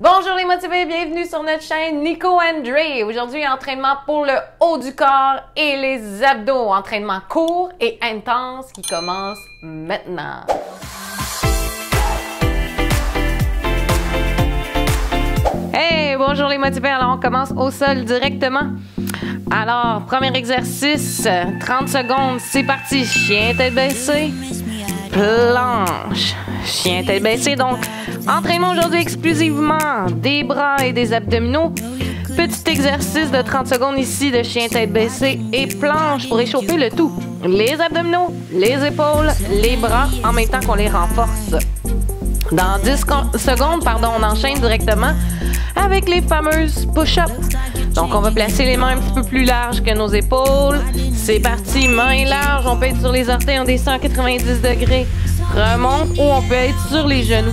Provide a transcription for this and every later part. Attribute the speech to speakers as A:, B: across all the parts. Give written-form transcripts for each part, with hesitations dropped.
A: Bonjour les motivés, bienvenue sur notre chaîne Nico and Dre. Aujourd'hui, entraînement pour le haut du corps et les abdos. Entraînement court et intense qui commence maintenant. Hey, bonjour les motivés. Alors, on commence au sol directement. Alors, premier exercice, 30 secondes, c'est parti. Chien tête baissée, planche, chien tête baissée. Donc, entraînement aujourd'hui exclusivement des bras et des abdominaux. Petit exercice de 30 secondes ici de chien tête baissée et planche pour échauffer le tout. Les abdominaux, les épaules, les bras en même temps qu'on les renforce. Dans 10 secondes, on enchaîne directement avec les fameuses push-ups. Donc, on va placer les mains un petit peu plus larges que nos épaules. C'est parti, mains larges. On peut être sur les orteils, on descend à 90 degrés. Remonte ou on peut être sur les genoux.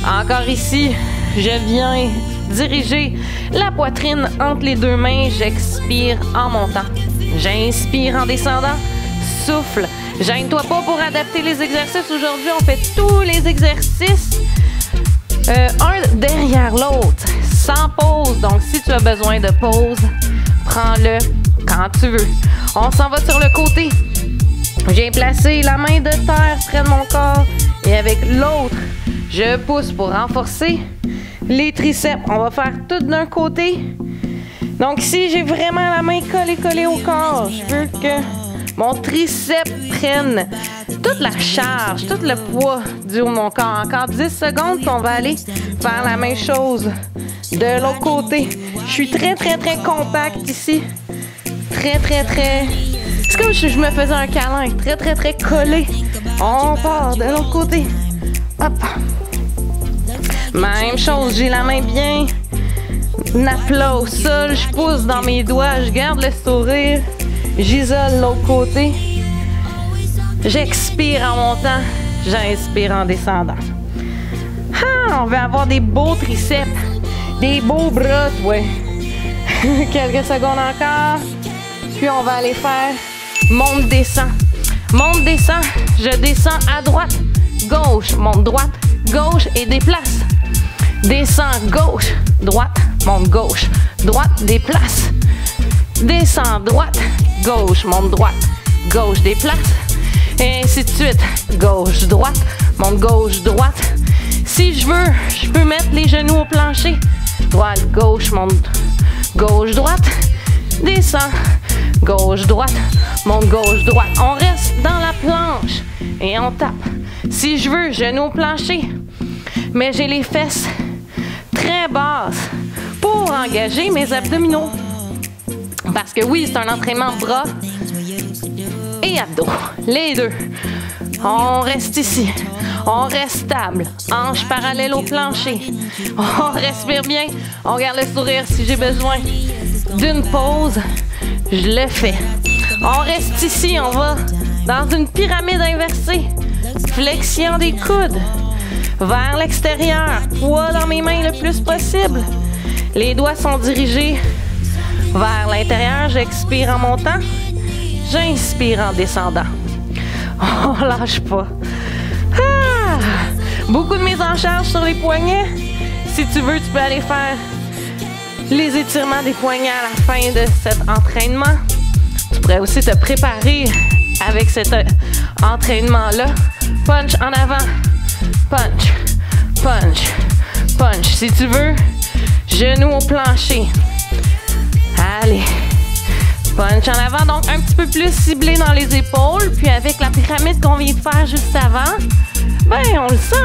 A: Encore ici, je viens diriger la poitrine entre les deux mains. J'expire en montant. J'inspire en descendant. Souffle. Gêne-toi pas pour adapter les exercices. Aujourd'hui, on fait tous les exercices un derrière l'autre, sans pause. Donc, si tu as besoin de pause, prends-le quand tu veux. On s'en va sur le côté. J'ai placé la main de terre près de mon corps et avec l'autre, je pousse pour renforcer les triceps. On va faire tout d'un côté. Donc ici, j'ai vraiment la main collée au corps. Je veux que mon triceps prenne toute la charge, tout le poids du haut de mon corps. Encore 10 secondes, puis on va aller faire la même chose de l'autre côté. Je suis très compact ici. Très. C'est comme si je me faisais un câlin. Très collé. On part de l'autre côté. Hop. Même chose, j'ai la main bien napla au sol. Je pousse dans mes doigts. Je garde le sourire. J'isole l'autre côté. J'expire en montant. J'inspire en descendant. Ah, on va avoir des beaux triceps. Des beaux bras, ouais. Quelques secondes encore. Puis on va aller faire monte, descend. Monte, descend. Je descends à droite, gauche, monte droite, gauche et déplace. Descends gauche, droite, monte gauche, droite, déplace. Descends droite, gauche, monte droite, gauche, déplace. Et ainsi de suite. Gauche, droite, monte gauche, droite. Si je veux, je peux mettre les genoux au plancher. Droite, gauche, monte gauche, droite. Descends. Gauche, droite, monte gauche, droite. On reste dans la planche et on tape. Si je veux, genoux au plancher. Mais j'ai les fesses très basses pour engager mes abdominaux. Parce que oui, c'est un entraînement bras et abdos. Les deux. On reste ici. On reste stable. Hanches parallèles au plancher. On respire bien. On garde le sourire si j'ai besoin d'une pause. Je le fais. On reste ici. On va dans une pyramide inversée. Flexion des coudes. Vers l'extérieur. Poids dans mes mains le plus possible. Les doigts sont dirigés vers l'intérieur. J'expire en montant. J'inspire en descendant. On lâche pas. Ah! Beaucoup de mise en charge sur les poignets. Si tu veux, tu peux aller faire les étirements des poignets à la fin de cet entraînement. Tu pourrais aussi te préparer avec cet entraînement-là. Punch en avant. Punch. Punch. Punch. Si tu veux, genoux au plancher. Allez. Punch en avant, donc un petit peu plus ciblé dans les épaules. Puis avec la pyramide qu'on vient de faire juste avant, ben on le sent.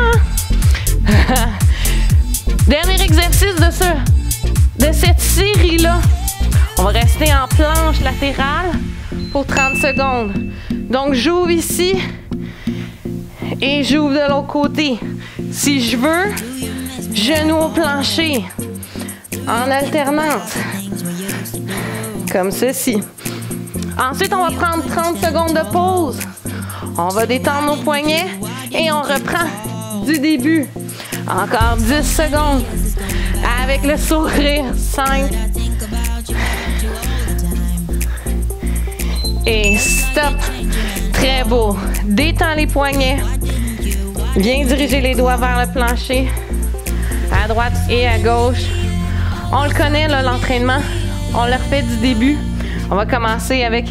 A: Hein? Dernier exercice de cette série-là. On va rester en planche latérale pour 30 secondes. Donc j'ouvre ici et j'ouvre de l'autre côté. Si je veux, genoux au plancher en alternance. Comme ceci. Ensuite, on va prendre 30 secondes de pause. On va détendre nos poignets et on reprend du début. Encore 10 secondes. Avec le sourire. 5. Et stop. Très beau. Détends les poignets. Viens diriger les doigts vers le plancher. à droite et à gauche. On le connaît, là, l'entraînement. On le refait du début. On va commencer avec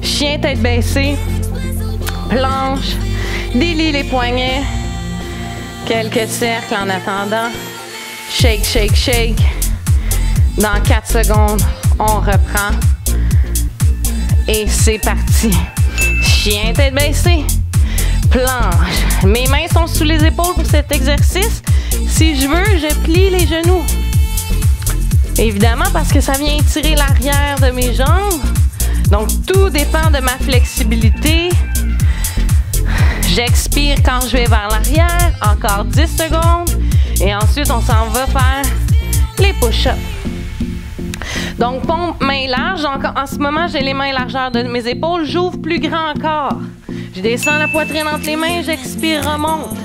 A: chien tête baissée, planche, délie les poignets, quelques cercles en attendant. Shake, shake, shake. Dans 4 secondes, on reprend. Et c'est parti. Chien tête baissée, planche. Mes mains sont sous les épaules pour cet exercice. Si je veux, je plie les genoux. Évidemment, parce que ça vient étirer l'arrière de mes jambes. Donc, tout dépend de ma flexibilité. J'expire quand je vais vers l'arrière. Encore 10 secondes. Et ensuite, on s'en va faire les push-ups. Donc, pompe, main large. En ce moment, j'ai les mains largeur de mes épaules. J'ouvre plus grand encore. Je descends la poitrine entre les mains. J'expire, remonte.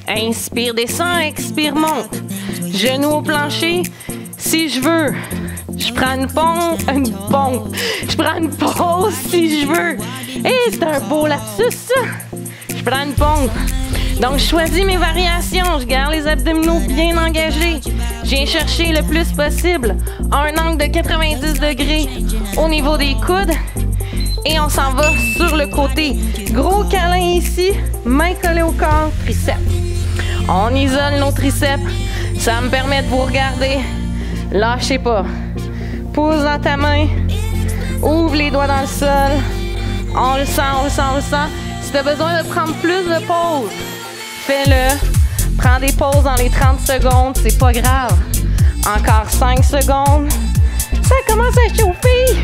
A: Inspire, descend, expire, monte. Genoux au plancher. Si je veux, je prends une pompe. Je prends une pause si je veux. Et c'est un beau lapsus, ça. Je prends une pompe. Donc, je choisis mes variations. Je garde les abdominaux bien engagés. Je viens chercher le plus possible un angle de 90 degrés au niveau des coudes. Et on s'en va sur le côté. Gros câlin ici, main collée au corps, triceps. On isole nos triceps. Ça me permet de vous regarder. Lâchez pas. Pousse dans ta main. Ouvre les doigts dans le sol. On le sent, on le sent, on le sent. Si tu as besoin de prendre plus de pauses, fais-le. Prends des pauses dans les 30 secondes, c'est pas grave. Encore 5 secondes. Ça commence à chauffer.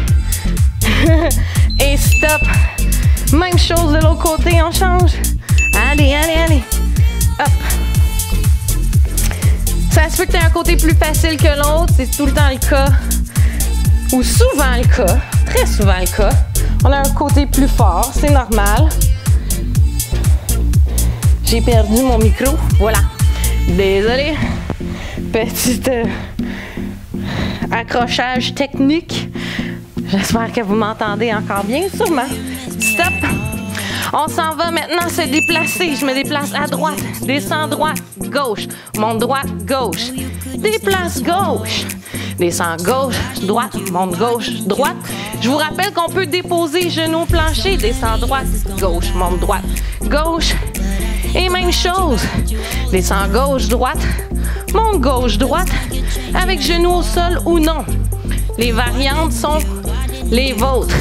A: Et stop. Même chose de l'autre côté, on change. Allez, allez, allez. Hop. Ça se peut que tu aies un côté plus facile que l'autre, c'est tout le temps le cas. Ou souvent le cas, très souvent le cas. On a un côté plus fort, c'est normal. J'ai perdu mon micro, voilà. Désolée. Petit accrochage technique. J'espère que vous m'entendez encore bien, sûrement. Stop. On s'en va maintenant se déplacer. Je me déplace à droite, descends droite, gauche, monte droite, gauche. Déplace gauche, descends gauche, droite, monte gauche, droite. Je vous rappelle qu'on peut déposer genoux au plancher, descends droite, gauche, monte droite, gauche. Et même chose, descends gauche, droite, monte gauche, droite, avec genoux au sol ou non. Les variantes sont les vôtres.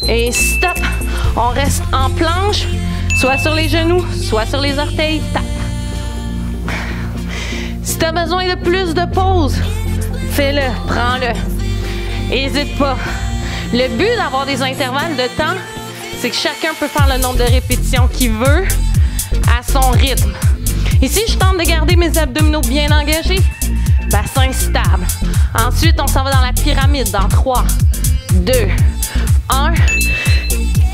A: Et stop, on reste en planche, soit sur les genoux, soit sur les orteils, tape. Si tu as besoin de plus de pauses, fais-le, prends-le. N'hésite pas. Le but d'avoir des intervalles de temps, c'est que chacun peut faire le nombre de répétitions qu'il veut à son rythme. Ici, je tente de garder mes abdominaux bien engagés. Bassin stable. Ensuite, on s'en va dans la pyramide dans 3, 2, 1.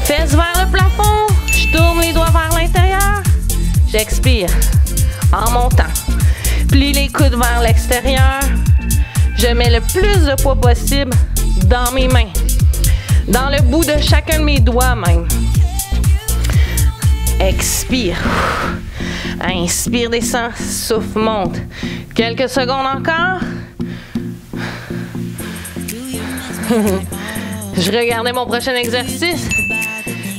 A: Fesses vers le plafond. Je tourne les doigts vers l'intérieur. J'expire en montant. Plie les coudes vers l'extérieur. Je mets le plus de poids possible dans mes mains. Dans le bout de chacun de mes doigts même. Expire. Inspire, descend, souffle, monte. Quelques secondes encore. Je regardais mon prochain exercice.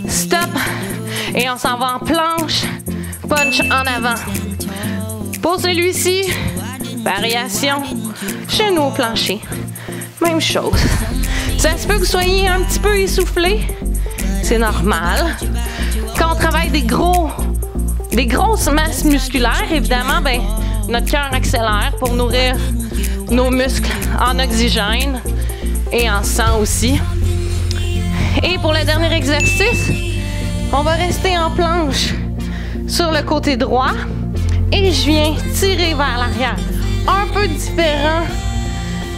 A: Stop. Et on s'en va en planche. Punch en avant. Pour celui-ci, variation, genou au plancher. Même chose. Ça se peut que vous soyez un petit peu essoufflé. C'est normal. Quand on travaille des grosses masses musculaires, évidemment, ben, notre cœur accélère pour nourrir nos muscles en oxygène et en sang aussi. Et pour le dernier exercice, on va rester en planche sur le côté droit et je viens tirer vers l'arrière. Un peu différent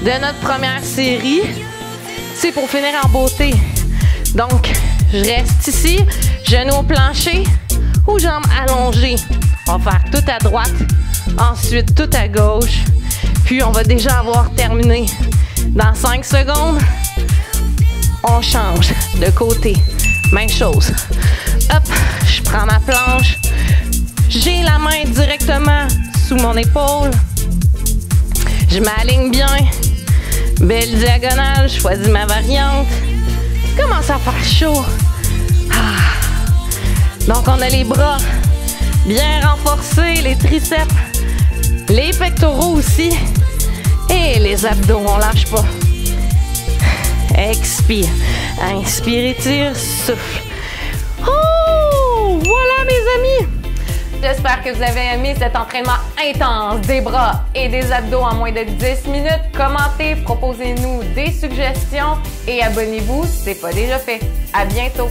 A: de notre première série. C'est pour finir en beauté. Donc, je reste ici, genoux au plancher ou jambes allongées. On va faire tout à droite, ensuite tout à gauche. Puis, on va déjà avoir terminé. Dans 5 secondes, on change de côté. Même chose. Hop, je prends ma planche. J'ai la main directement sous mon épaule. Je m'aligne bien. Belle diagonale, je choisis ma variante. Commence à faire chaud. Donc, on a les bras bien renforcés, les triceps, les pectoraux aussi. Et les abdos, on lâche pas. Expire. Inspire, étire, souffle. Oh! Voilà, mes amis! J'espère que vous avez aimé cet entraînement intense des bras et des abdos en moins de 10 minutes. Commentez, proposez-nous des suggestions et abonnez-vous si ce n'est pas déjà fait. À bientôt!